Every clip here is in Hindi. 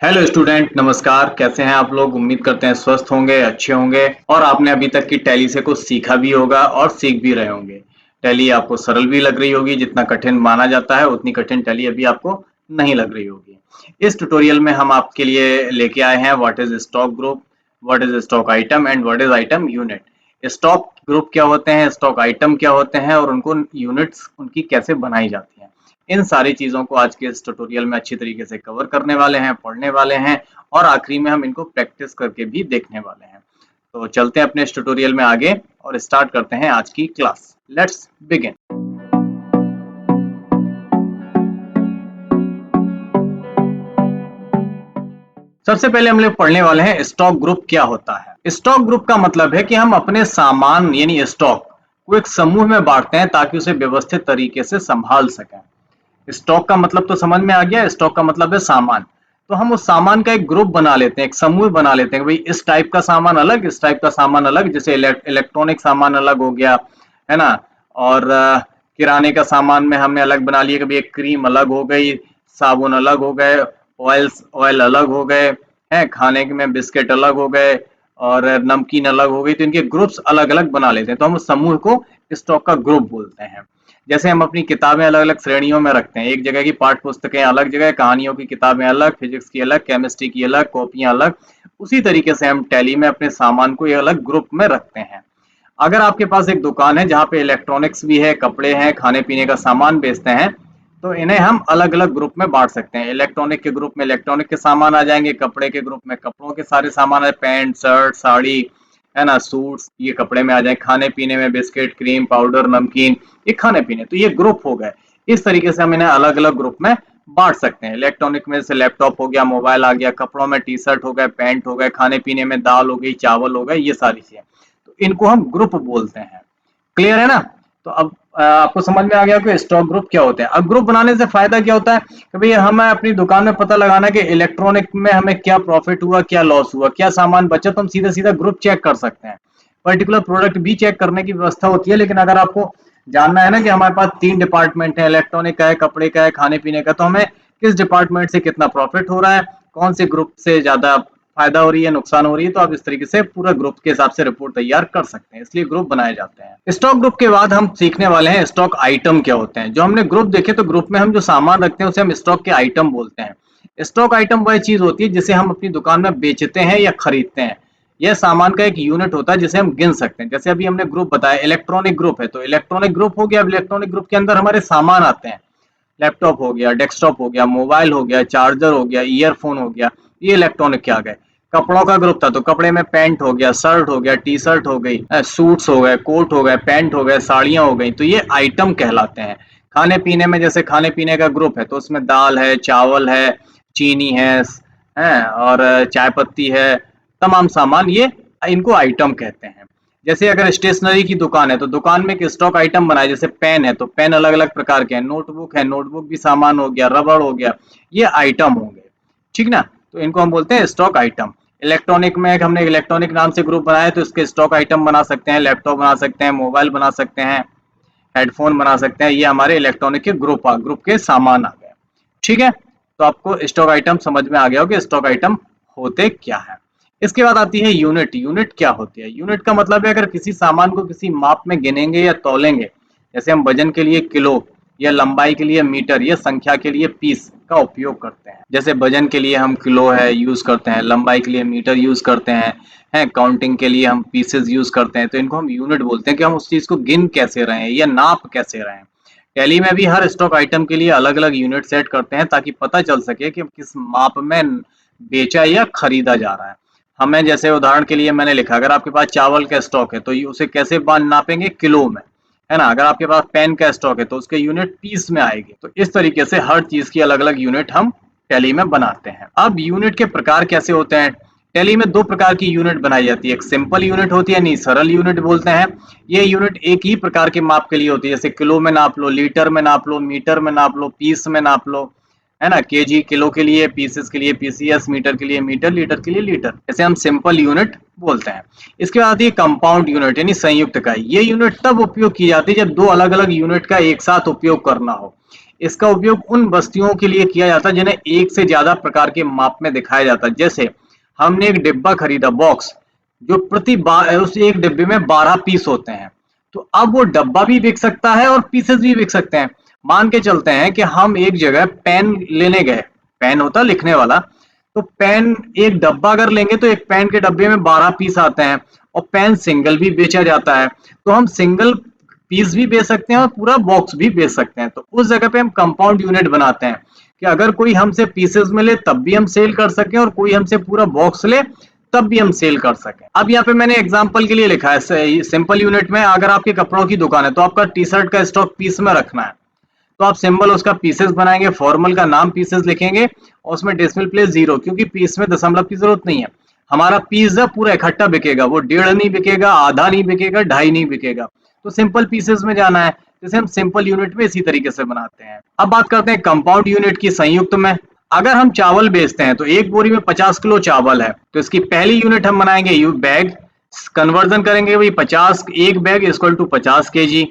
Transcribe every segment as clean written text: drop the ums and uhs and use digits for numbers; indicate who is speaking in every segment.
Speaker 1: हेलो स्टूडेंट, नमस्कार। कैसे हैं आप लोग? उम्मीद करते हैं स्वस्थ होंगे, अच्छे होंगे और आपने अभी तक की टैली से कुछ सीखा भी होगा और सीख भी रहे होंगे। टैली आपको सरल भी लग रही होगी, जितना कठिन माना जाता है उतनी कठिन टैली अभी आपको नहीं लग रही होगी। इस ट्यूटोरियल में हम आपके लिए लेके आए हैं what is stock group, what is stock item and what is item unit. Stock group क्या होते हैं, स्टॉक आइटम क्या होते हैं और उनको यूनिट्स उनकी कैसे बनाई जाती हैं। इन सारी चीज़ों को आज के इस ट्यूटोरियल में अच्छी तरीके से कवर करने वाले हैं, पढ़ने वाले हैं और आखिरी में हम इनको प्रैक्टिस करके भी देखने वाले हैं। तो चलते हैं अपने इस ट्यूटोरियल में आगे और स्टार्ट करते हैं आज की क्लास। Let's begin. सबसे पहले हम लोग पढ़ने वाले हैं स्टॉक ग्रुप क्या होता है। स्टॉक ग्रुप का मतलब है कि हम अपने सामान यानी स्टॉक को एक समूह में बांटते हैं ताकि उसे व्यवस्थित तरीके से संभाल सकें। स्टॉक का मतलब तो समझ में आ गया। स्टॉक का मतलब है सामान। तो हम उस सामान का एक ग्रुप बना लेते हैं, एक समूह बना लेते हैं। भाई इस टाइप का सामान अलग, इस टाइप का सामान अलग। जैसे इलेक्ट्रॉनिक सामान अलग हो गया, है ना। और किराने का सामान में हमने अलग बना लिया। कभी एक क्रीम अलग हो गई, साबुन अलग हो गए, ऑयल अलग हो गए, हैं खाने में बिस्किट अलग हो गए और नमकीन अलग हो गई। तो इनके ग्रुप्स अलग अलग बना लेते हैं। तो हम उस समूह को स्टॉक का ग्रुप बोलते हैं। जैसे हम अपनी किताबें अलग अलग श्रेणियों में रखते हैं। एक जगह की पाठ्य पुस्तकें अलग जगह, कहानियों की किताबें अलग, फिजिक्स की अलग, केमिस्ट्री की अलग, कॉपियां अलग। उसी तरीके से हम टैली में अपने सामान को एक अलग ग्रुप में रखते हैं। अगर आपके पास एक दुकान है जहाँ पे इलेक्ट्रॉनिक्स भी है, कपड़े हैं, खाने पीने का सामान बेचते हैं, तो इन्हें हम अलग अलग ग्रुप में बांट सकते हैं। इलेक्ट्रॉनिक के ग्रुप में इलेक्ट्रॉनिक के सामान आ जाएंगे, कपड़े के ग्रुप में कपड़ों के सारे सामान है, पैंट शर्ट साड़ी, है ना, सूट्स, ये कपड़े में आ जाए। खाने पीने में बिस्किट, क्रीम, पाउडर, नमकीन, ये खाने पीने। तो ये ग्रुप हो गए। इस तरीके से हम इन्हें अलग अलग ग्रुप में बांट सकते हैं। इलेक्ट्रॉनिक में से लैपटॉप हो गया, मोबाइल आ गया, कपड़ों में टी शर्ट हो गए, पैंट हो गए, खाने पीने में दाल हो गई, चावल हो गए, ये सारी चीजें। तो इनको हम ग्रुप बोलते हैं। क्लियर है ना। तो अब आपको समझ में आ गया कि स्टॉक ग्रुप क्या होते हैं। अब ग्रुप बनाने से फायदा क्या होता है कि भाई हमें अपनी दुकान में पता लगाना कि इलेक्ट्रॉनिक में हमें क्या प्रॉफिट हुआ, क्या लॉस हुआ, क्या सामान बचा, तो हम सीधा सीधा ग्रुप चेक कर सकते हैं। पर्टिकुलर प्रोडक्ट भी चेक करने की व्यवस्था होती है, लेकिन अगर आपको जानना है ना कि हमारे पास 3 डिपार्टमेंट है, इलेक्ट्रॉनिक का है, कपड़े का है, खाने पीने का, तो हमें किस डिपार्टमेंट से कितना प्रॉफिट हो रहा है, कौन से ग्रुप से ज्यादा फायदा हो रही है, नुकसान हो रही है, तो आप इस तरीके से पूरा ग्रुप के हिसाब से रिपोर्ट तैयार कर सकते हैं। इसलिए ग्रुप बनाए जाते हैं। स्टॉक ग्रुप के बाद हम सीखने वाले हैं स्टॉक आइटम क्या होते हैं। जो हमने ग्रुप देखे, तो ग्रुप में हम जो सामान रखते हैं उसे हम स्टॉक के आइटम बोलते हैं। स्टॉक आइटम वह चीज होती है जिसे हम अपनी दुकान में बेचते हैं या खरीदते हैं। यह सामान का एक यूनिट होता है जिसे हम गिन सकते हैं। जैसे अभी हमने ग्रुप बताया, इलेक्ट्रॉनिक ग्रुप है, तो इलेक्ट्रॉनिक ग्रुप हो गया। अब इलेक्ट्रॉनिक ग्रुप के अंदर हमारे सामान आते हैं। लैपटॉप हो गया, डेस्कटॉप हो गया, मोबाइल हो गया, चार्जर हो गया, ईयरफोन हो गया, ये इलेक्ट्रॉनिक के आ गए। कपड़ों का ग्रुप था तो कपड़े में पैंट हो गया, शर्ट हो गया, टी शर्ट हो गई, सूट्स हो गए, कोट हो गए, पैंट हो गए, साड़ियां हो गई, तो ये आइटम कहलाते हैं। खाने पीने में जैसे खाने पीने का ग्रुप है तो उसमें दाल है, चावल है, चीनी है और चाय पत्ती है, तमाम सामान, ये इनको आइटम कहते हैं। जैसे अगर स्टेशनरी की दुकान है तो दुकान में एक स्टॉक आइटम बनाए। जैसे पेन है तो पेन अलग अलग प्रकार के हैं, नोटबुक है, नोटबुक भी सामान हो गया, रबड़ हो गया, ये आइटम हो गए। ठीक ना। तो इनको हम बोलते हैं स्टॉक आइटम। इलेक्ट्रॉनिक में हमने इलेक्ट्रॉनिक नाम से ग्रुप बनाया तो इसके स्टॉक आइटम बना सकते हैं, लैपटॉप बना सकते हैं, मोबाइल बना सकते हैं, हेडफोन बना सकते हैं। ये हमारे इलेक्ट्रॉनिक के ग्रुप के सामान आ गए। ठीक है। तो आपको स्टॉक आइटम समझ में आ गया हो कि स्टॉक आइटम होते क्या है। इसके बाद आती है यूनिट। यूनिट क्या होती है? यूनिट का मतलब है अगर किसी सामान को किसी माप में गिनेंगे या तौलेंगे, जैसे हम वजन के लिए किलो या लंबाई के लिए मीटर या संख्या के लिए पीस का उपयोग करते हैं। जैसे वजन के लिए हम किलो है यूज करते हैं, लंबाई के लिए मीटर यूज करते हैं काउंटिंग के लिए हम पीसेस यूज करते हैं। तो इनको हम यूनिट बोलते हैं कि हम उस चीज को गिन कैसे रहे हैं या नाप कैसे रहे हैं। टैली में भी हर स्टॉक आइटम के लिए अलग अलग यूनिट सेट करते हैं ताकि पता चल सके कि किस माप में बेचा या खरीदा जा रहा है। हमें जैसे उदाहरण के लिए मैंने लिखा, अगर आपके पास चावल का स्टॉक है तो उसे कैसे नापेंगे? किलो में, है ना। अगर आपके पास पेन का स्टॉक है तो उसके यूनिट पीस में आएगी। तो इस तरीके से हर चीज की अलग अलग यूनिट हम टैली में बनाते हैं। अब यूनिट के प्रकार कैसे होते हैं? टैली में 2 प्रकार की यूनिट बनाई जाती है। एक सिंपल यूनिट होती है, नहीं सरल यूनिट बोलते हैं। ये यूनिट एक ही प्रकार के माप के लिए होती है। जैसे किलो में नाप लो, लीटर में नाप लो, मीटर में नाप लो, पीस में नाप लो, है ना। केजी किलो के लिए, पीसेस के लिए पीसीएस, मीटर के लिए मीटर, लीटर के लिए लीटर। ऐसे हम सिंपल यूनिट बोलते हैं। इसके बाद आती है कंपाउंड यूनिट यानी संयुक्त इकाई। ये यूनिट तब उपयोग की जाती है जब 2 अलग अलग यूनिट का एक साथ उपयोग करना हो। इसका उपयोग उन वस्तुओं के लिए किया जाता है जिन्हें एक से ज्यादा प्रकार के माप में दिखाया जाता है। जैसे हमने एक डिब्बा खरीदा, बॉक्स, जो उस एक डिब्बे में 12 पीस होते हैं। तो अब वो डब्बा भी बिक सकता है और पीसेस भी बिक सकते हैं। मान के चलते हैं कि हम एक जगह पेन लेने गए, पेन होता लिखने वाला, तो पेन एक डब्बा अगर लेंगे तो एक पेन के डब्बे में 12 पीस आते हैं, और पेन सिंगल भी बेचा जाता है। तो हम सिंगल पीस भी बेच सकते हैं और पूरा बॉक्स भी बेच सकते हैं। तो उस जगह पे हम कंपाउंड यूनिट बनाते हैं कि अगर कोई हमसे पीसेस में ले तब भी हम सेल कर सकें, और कोई हमसे पूरा बॉक्स ले तब भी हम सेल कर सकें। अब यहाँ पे मैंने एग्जांपल के लिए लिखा है, सिंपल यूनिट में अगर आपके कपड़ों की दुकान है तो आपका टी शर्ट का स्टॉक पीस में रखना है, तो आप सिंबल उसका पीसेस बनाएंगे, फॉर्मल का नाम पीसेस लिखेंगे, और उसमें डेसिमल प्लेस 0, क्योंकि पीस में दशमलव की जरूरत नहीं है। हमारा पिज्जा पूरा इकट्ठा बिकेगा, वो 1.5 नहीं बिकेगा, आधा नहीं बिकेगा, 2.5 नहीं बिकेगा। तो सिंपल पीसेस में जाना है, जैसे हम सिंपल यूनिट में इसी तरीके से बनाते हैं। अब बात करते हैं कंपाउंड यूनिट की संयुक्त में। अगर हम चावल बेचते हैं तो एक बोरी में 50 किलो चावल है, तो इसकी पहली यूनिट हम बनाएंगे बैग, कन्वर्जन करेंगे भाई 50, एक बैग इक्वल टू 50 केजी,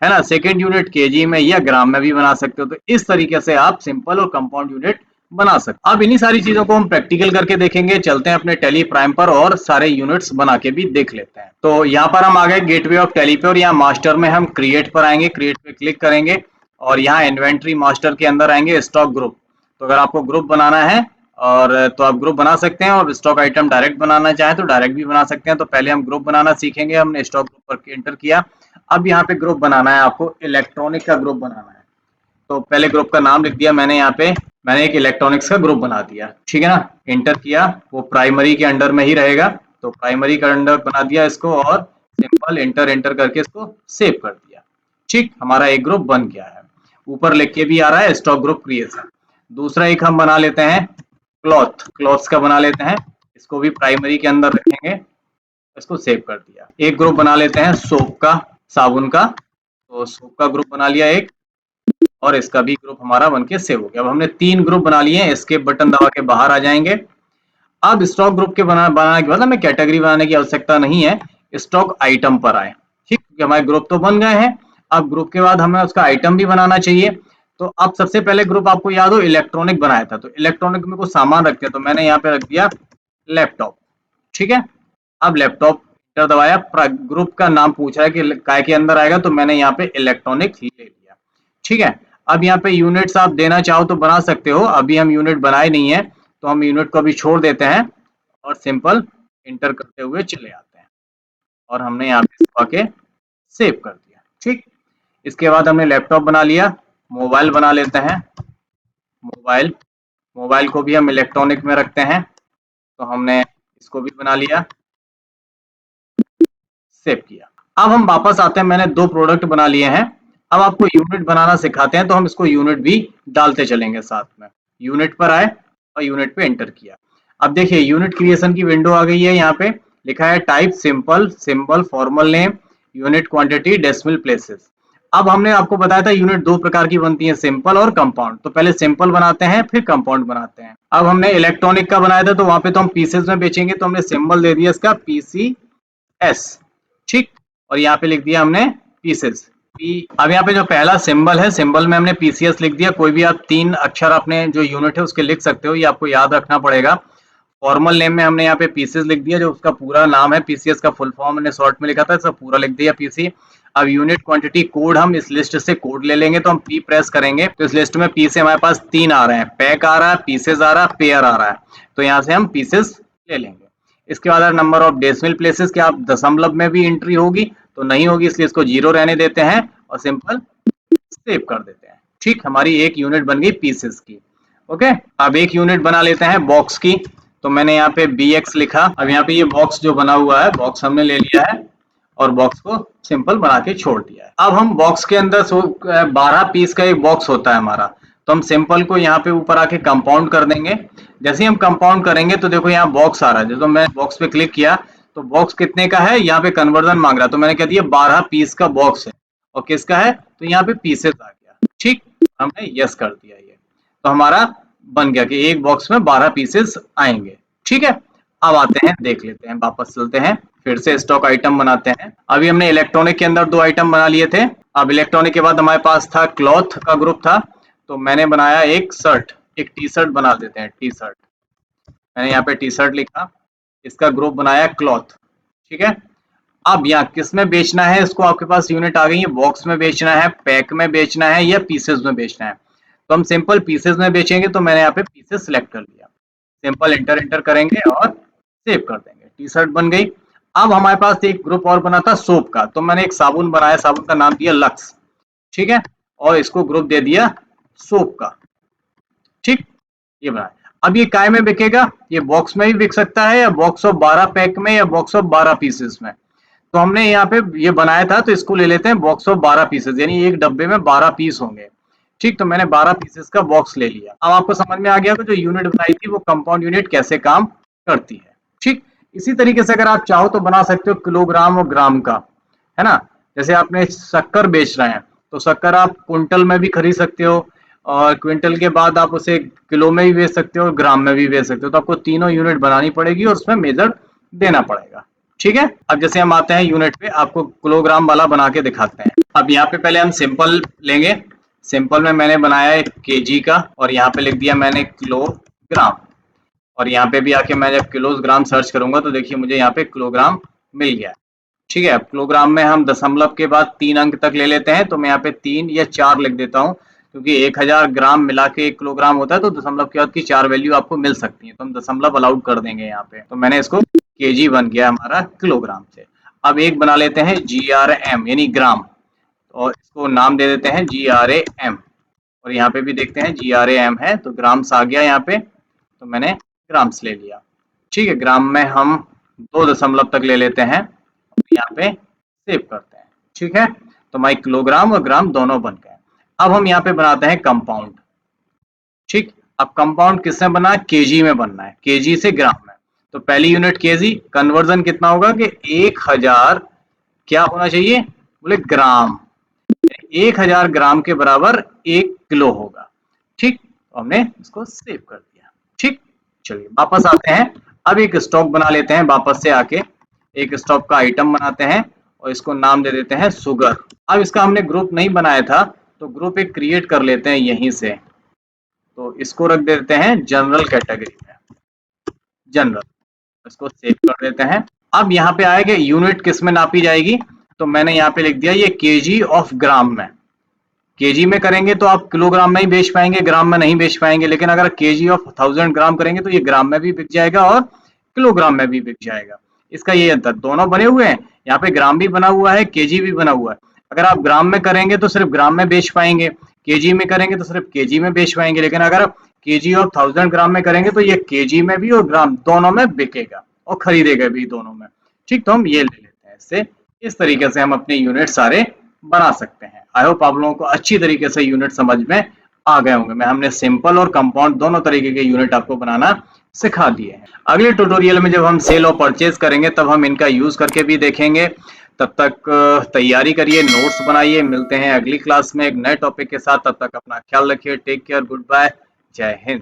Speaker 1: है ना। सेकेंड यूनिट केजी में या ग्राम में भी बना सकते हो। तो इस तरीके से आप सिंपल और कंपाउंड यूनिट बना सकते। अब इन्हीं सारी चीजों को हम प्रैक्टिकल करके देखेंगे। चलते हैं अपने टैली प्राइम पर और सारे यूनिट्स बना के भी देख लेते हैं। तो यहाँ पर हम आ गए गेटवे ऑफ टैली पे, और यहाँ मास्टर में हम क्रिएट पर आएंगे, क्रिएट पे क्लिक करेंगे, और यहाँ इन्वेंट्री मास्टर के अंदर आएंगे स्टॉक ग्रुप। तो अगर आपको ग्रुप बनाना है और तो आप ग्रुप बना सकते हैं, और स्टॉक आइटम डायरेक्ट बनाना चाहें तो डायरेक्ट भी बना सकते हैं। तो पहले हम ग्रुप बनाना सीखेंगे। हमने स्टॉक ग्रुप पर एंटर किया। अब यहाँ पे ग्रुप बनाना है, आपको इलेक्ट्रॉनिक का ग्रुप बनाना है। तो पहले ग्रुप का नाम लिख दिया मैंने, यहाँ पे मैंने एक इलेक्ट्रॉनिक्स का ग्रुप बना दिया, ठीक है ना। एंटर किया, वो प्राइमरी के अंडर में ही रहेगा, तो प्राइमरी का अंडर बना दिया इसको, और सिंपल एंटर एंटर करके इसको सेव कर दिया। ठीक, हमारा एक ग्रुप बन गया है। ऊपर लिख के भी आ रहा है स्टॉक ग्रुप क्रिएशन। दूसरा एक हम बना लेते हैं क्लॉथ्स का बना लेते हैं, इसको भी प्राइमरी के अंदर रखेंगे, इसको सेव कर दिया। एक ग्रुप बना लेते हैं सोप का, साबुन का, तो सोप का ग्रुप बना लिया एक, और इसका भी ग्रुप हमारा बनके सेव हो गया। अब हमने 3 ग्रुप बना लिए हैं, एस्केप बटन दबा के बाहर आ जाएंगे। अब स्टॉक ग्रुप के बनाने के बाद हमें कैटेगरी बनाने की आवश्यकता नहीं है, स्टॉक आइटम पर आए। ठीक, क्योंकि हमारे ग्रुप तो बन गए हैं। अब ग्रुप के बाद हमें उसका आइटम भी बनाना चाहिए। तो अब सबसे पहले ग्रुप आपको याद हो इलेक्ट्रॉनिक बनाया था, तो इलेक्ट्रॉनिक में कुछ सामान रखते हैं, तो मैंने यहाँ पे रख दिया लैपटॉप। ठीक है, अब लैपटॉप एंटर दबाया, ग्रुप का नाम पूछा है कि काय के अंदर आएगा, तो मैंने यहाँ पे इलेक्ट्रॉनिक ले लिया। ठीक है, अब यहाँ पे यूनिट्स आप देना चाहो तो बना सकते हो, अभी हम यूनिट बनाए नहीं है, तो हम यूनिट को अभी छोड़ देते हैं और सिंपल इंटर करते हुए चले आते हैं, और हमने यहाँ पे इसको आके सेव कर दिया। ठीक, इसके बाद हमने लैपटॉप बना लिया। मोबाइल बना लेते हैं, मोबाइल को भी हम इलेक्ट्रॉनिक में रखते हैं, तो हमने इसको भी बना लिया, सेव किया। अब हम वापस आते हैं, मैंने 2 प्रोडक्ट बना लिए हैं। अब आपको यूनिट बनाना सिखाते हैं, तो हम इसको यूनिट भी डालते चलेंगे साथ में। यूनिट पर आए और यूनिट पे एंटर किया। अब देखिए यूनिट क्रिएशन की विंडो आ गई है। यहाँ पे लिखा है type simple, symbol, formal name, unit quantity, decimal places. अब हमने आपको बताया था यूनिट 2 प्रकार की बनती है, सिंपल और कंपाउंड। तो पहले सिंपल बनाते हैं, फिर कंपाउंड बनाते हैं। अब हमने इलेक्ट्रॉनिक का बनाया था, तो वहां पे तो हम पीसेस में बेचेंगे, तो हमने सिंबल दे दिया इसका PCS। ठीक, और यहाँ पे लिख दिया हमने पीसेस। अब यहाँ पे जो पहला सिंबल है, सिंबल में हमने PCS लिख दिया। कोई भी आप 3 अक्षर अपने जो यूनिट है उसके लिख सकते हो, ये आपको याद रखना पड़ेगा। फॉर्मल नेम में हमने यहाँ पे पीसेस लिख दिया, जो उसका पूरा नाम है। PCS का फुल फॉर्म मैंने शॉर्ट में लिखा था, सब पूरा लिख दिया PC। अब यूनिट क्वांटिटी कोड, हम इस लिस्ट से कोड ले लेंगे, तो हम P प्रेस करेंगे तो इस लिस्ट में P से हमारे पास 3 आ रहे हैं, पैक आ रहा है, पीसेस आ रहा है, पेयर आ रहा है, तो यहाँ से हम पीसेस ले लेंगे। इसके बाद नंबर ऑफ डेसिमल प्लेसेस, क्या आप दशमलव में भी एंट्री होगी? तो नहीं होगी, इसलिए इसको 0 रहने देते हैं और सिंपल सेव कर देते हैं। ठीक, हमारी एक यूनिट बन गई पीसेस की। ओके, अब एक यूनिट बना लेते हैं बॉक्स की, तो मैंने यहाँ पे BX लिखा। अब यहाँ पे ये बॉक्स जो बना हुआ है, बॉक्स हमने ले लिया है और बॉक्स को सिंपल बना के छोड़ दिया है। अब हम बॉक्स के अंदर 12 पीस का एक बॉक्स होता है हमारा, तो हम सिंपल को यहाँ पे ऊपर आके कंपाउंड कर देंगे। जैसे ही हम कंपाउंड करेंगे तो देखो यहाँ बॉक्स आ रहा है, तो मैं बॉक्स पे क्लिक किया तो बॉक्स कितने का है, यहाँ पे कन्वर्जन मांग रहा है, तो मैंने कह दिया 12 पीस का बॉक्स है, और किसका है, तो यहाँ पे पीसेस आ गया। ठीक, हमने यस कर दिया, ये तो हमारा बन गया कि एक बॉक्स में 12 पीसेस आएंगे। ठीक है, अब आते हैं, देख लेते हैं, वापस चलते हैं, फिर से स्टॉक आइटम बनाते हैं। अभी हमने इलेक्ट्रॉनिक के अंदर 2 आइटम बना लिए थे। अब इलेक्ट्रॉनिक के बाद हमारे पास था क्लॉथ का ग्रुप था, तो मैंने बनाया एक शर्ट, एक टी शर्ट बना देते हैं, टी शर्ट। मैंने यहाँ पे टी शर्ट लिखा, इसका ग्रुप बनाया क्लॉथ। ठीक है, अब यहाँ किस में बेचना है इसको, आपके पास यूनिट आ गई है, बॉक्स में बेचना है, पैक में बेचना है या पीसेस में बेचना है। तो हम सिंपल पीसेस में बेचेंगे, तो मैंने यहाँ पे पीसेस सिलेक्ट कर लिया। सिंपल इंटर इंटर करेंगे और सेव कर देंगे, टी शर्ट बन गई। अब हमारे पास एक ग्रुप और बना था सोप का, तो मैंने एक साबुन बनाया, साबुन का नाम दिया लक्स। ठीक है, और इसको ग्रुप दे दिया सोप का। ठीक, ये बनाया। अब ये काय में बिकेगा, ये बॉक्स में भी बिक सकता है या बॉक्स ऑफ 12 पैक में या बॉक्स ऑफ 12 पीसेस में। तो हमने यहाँ पे ये बनाया था, तो इसको ले लेते हैं बॉक्स ऑफ 12 पीसेस, यानी एक डब्बे में 12 पीस होंगे। ठीक, तो मैंने 12 पीसेस का बॉक्स ले लिया। अब आपको समझ में आ गया कि जो यूनिट बनाई थी वो कंपाउंड यूनिट कैसे काम करती है। ठीक, इसी तरीके से अगर आप चाहो तो बना सकते हो किलोग्राम और ग्राम का, है ना। जैसे आपने शक्कर बेच रहे हैं, तो शक्कर आप क्विंटल में भी खरीद सकते हो, और क्विंटल के बाद आप उसे किलो में भी बेच सकते हो और ग्राम में भी बेच सकते हो। तो आपको तीनों यूनिट बनानी पड़ेगी और उसमें मेजर देना पड़ेगा। ठीक है, अब जैसे हम आते हैं यूनिट पे, आपको किलोग्राम वाला बना के दिखाते हैं। अब यहाँ पे पहले हम सिंपल लेंगे। सिंपल में मैंने बनाया है केजी का, और यहाँ पे लिख दिया मैंने किलोग्राम। और यहाँ पे भी आके मैं जब किलोग्राम सर्च करूंगा तो देखिए मुझे यहाँ पे किलोग्राम मिल गया। ठीक है, किलोग्राम में हम दशमलव के बाद 3 अंक तक ले लेते हैं, तो मैं यहाँ पे 3 या 4 लिख देता हूँ, क्योंकि 1000 ग्राम मिला के 1 किलोग्राम होता है, तो दशमलव के बाद की 4 वैल्यू आपको मिल सकती है, तो हम दशमलव अलाउड कर देंगे यहाँ पे। तो मैंने इसको केजी बन गया हमारा किलोग्राम से। अब एक बना लेते हैं GRM यानी ग्राम, और इसको नाम दे देते हैं GRAM। और यहाँ पे भी देखते हैं GRAM है, तो ग्राम्स आ गया यहाँ पे, तो मैंने ग्राम्स ले लिया। ठीक है, ग्राम में हम 2 दशमलव तक ले लेते हैं, यहाँ पे सेव करते हैं। ठीक है, तो हमारी किलोग्राम और ग्राम दोनों बन गए। अब हम यहाँ पे बनाते हैं कंपाउंड। ठीक, अब कंपाउंड किससे बना है, केजी में बनना है, केजी से ग्राम में। तो पहली यूनिट केजी, कन्वर्जन कितना होगा कि 1000 क्या होना चाहिए, बोले ग्राम। 1000 ग्राम के बराबर 1 किलो होगा। ठीक, तो हमने इसको सेव कर दिया। ठीक, चलिए वापस आते हैं। अब एक स्टॉक बना लेते हैं, वापस से आके एक स्टॉक का आइटम बनाते हैं और इसको नाम दे देते हैं शुगर। अब इसका हमने ग्रुप नहीं बनाया था, तो ग्रुप एक क्रिएट कर लेते हैं यहीं से। तो इसको रख देते हैं जनरल कैटेगरी में, जनरल। इसको सेव कर देते हैं। अब यहाँ पे आएगा यूनिट किस में नापी जाएगी, तो मैंने यहाँ पे लिख दिया ये केजी ऑफ ग्राम में। केजी में करेंगे तो आप किलोग्राम में ही बेच पाएंगे, ग्राम में नहीं बेच पाएंगे। लेकिन अगर केजी ऑफ 1000 ग्राम करेंगे तो ये ग्राम में भी बिक जाएगा और किलोग्राम में भी बिक जाएगा। इसका ये अंतर, दोनों बने हुए हैं, यहाँ पे ग्राम भी बना हुआ है, केजी भी बना हुआ है। अगर आप ग्राम में करेंगे तो सिर्फ ग्राम में बेच पाएंगे, केजी में करेंगे तो सिर्फ केजी में बेच पाएंगे। लेकिन अगर आप केजी ऑफ 1000 ग्राम में करेंगे तो ये केजी में भी और ग्राम दोनों में बिकेगा और खरीदेगा भी दोनों में। ठीक, तो हम ये ले लेते हैं इससे। इस तरीके से हम अपने यूनिट सारे बना सकते हैं। आई होप आप लोगों को अच्छी तरीके से यूनिट समझ में आ गए होंगे। मैं हमने सिंपल और कंपाउंड दोनों तरीके के यूनिट आपको बनाना सिखा दिए हैं। अगले ट्यूटोरियल में जब हम सेल और परचेज करेंगे तब हम इनका यूज करके भी देखेंगे। तब तक तैयारी करिए, नोट्स बनाइए। मिलते हैं अगली क्लास में एक नए टॉपिक के साथ। तब तक अपना ख्याल रखिए। टेक केयर, गुड बाय, जय हिंद।